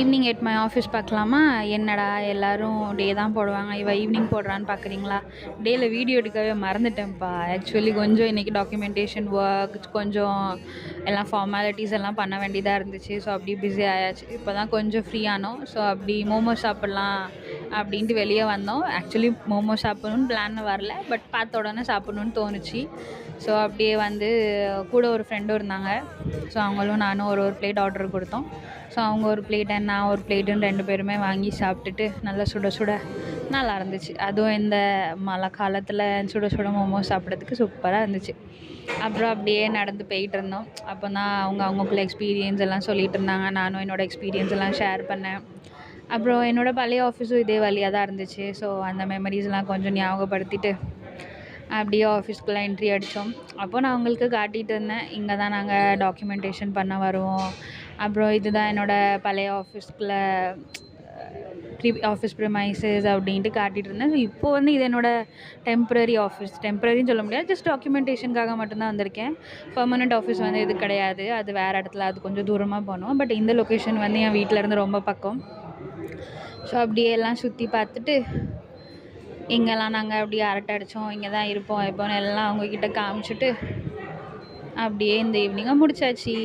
Evening Ed my office பார்க்கலாமா? என்னடா எல்லோரும் டே தான் போடுவாங்க, இவ ஈவினிங் போடுறான்னு பார்க்குறீங்களா? டேயில் வீடியோ எடுக்கவே மறந்துட்டேன்ப்பா. ஆக்சுவலி கொஞ்சம் இன்றைக்கி டாக்குமெண்டேஷன் ஒர்க், கொஞ்சம் எல்லாம் ஃபார்மாலிட்டிஸ் எல்லாம் பண்ண வேண்டியதாக இருந்துச்சு. ஸோ அப்படி பிஸி ஆயாச்சு. இப்போ தான் கொஞ்சம் ஃப்ரீ ஆனோம். ஸோ அப்படி மோமோஸ் சாப்பிட்லாம் அப்படின்ட்டு வெளியே வந்தோம். ஆக்சுவலி மோமோஸ் சாப்பிட்ணுன்னு பிளான் வரல, பட் பார்த்த உடனே சாப்பிட்ணுன்னு தோணுச்சு. ஸோ அப்படியே வந்து கூட ஒரு ஃப்ரெண்டும் இருந்தாங்க. ஸோ அவங்களும் நானும் ஒரு பிளேட் ஆர்டர் கொடுத்தோம். ஸோ அவங்க ஒரு பிளேட் அண்ட் நான் ஒரு பிளேட்டுன்னு 2 பேருமே வாங்கி சாப்பிட்டுட்டு நல்லா சுட சுட நல்லா இருந்துச்சு. அதுவும் இந்த மழை காலத்தில் சுட சுட மோமோஸ் சாப்பிட்றதுக்கு சூப்பராக இருந்துச்சு. அப்புறம் அப்படியே நடந்து போயிட்டு இருந்தோம். அப்போ தான் அவங்கவுங்களுக்குள்ள எக்ஸ்பீரியன்ஸ் எல்லாம் சொல்லிகிட்டு இருந்தாங்க. நானும் என்னோடய எக்ஸ்பீரியன்ஸ் எல்லாம் ஷேர் பண்ணேன். அப்புறம் என்னோடய பழைய ஆஃபீஸும் இதே வழியாக தான் இருந்துச்சு. ஸோ அந்த மெமரிஸ்லாம் கொஞ்சம் ஞாபகப்படுத்திட்டு அப்படியே ஆஃபீஸ்க்குள்ளே என்ட்ரி அடித்தோம். அப்போ நான் அவங்களுக்கு காட்டிகிட்டு இருந்தேன், இங்கே தான் நாங்கள் டாக்குமெண்டேஷன் பண்ண வருவோம். அப்புறம் இதுதான் என்னோடய பழைய ஆஃபீஸ்க்குள்ளே ஆஃபீஸ் ப்ரிமைசஸ் அப்படின்ட்டு காட்டிகிட்டு இருந்தேன். இப்போது வந்து இது என்னோடய டெம்ப்ரரி ஆஃபீஸ். டெம்ப்ரரின்னு சொல்ல முடியாது, ஜஸ்ட் டாக்குமெண்டேஷனுக்காக மட்டும்தான் வந்திருக்கேன். பெர்மனெண்ட் ஆஃபீஸ் வந்து இது கிடையாது. அது வேறு இடத்துல, அது கொஞ்சம் தூரமாக போகணும். பட் இந்த லொக்கேஷன் வந்து என் வீட்டிலேருந்து ரொம்ப பக்கம். ஸோ அப்படியே எல்லாம் சுற்றி பார்த்துட்டு இங்கெல்லாம் நாங்கள் அப்படியே அரட்டை அடித்தோம். இங்கே தான் இருப்போம் எப்போன்னு எல்லாம் அவங்கக்கிட்ட காமிச்சிட்டு அப்படியே இந்த ஈவினிங்கை முடிச்சாச்சு.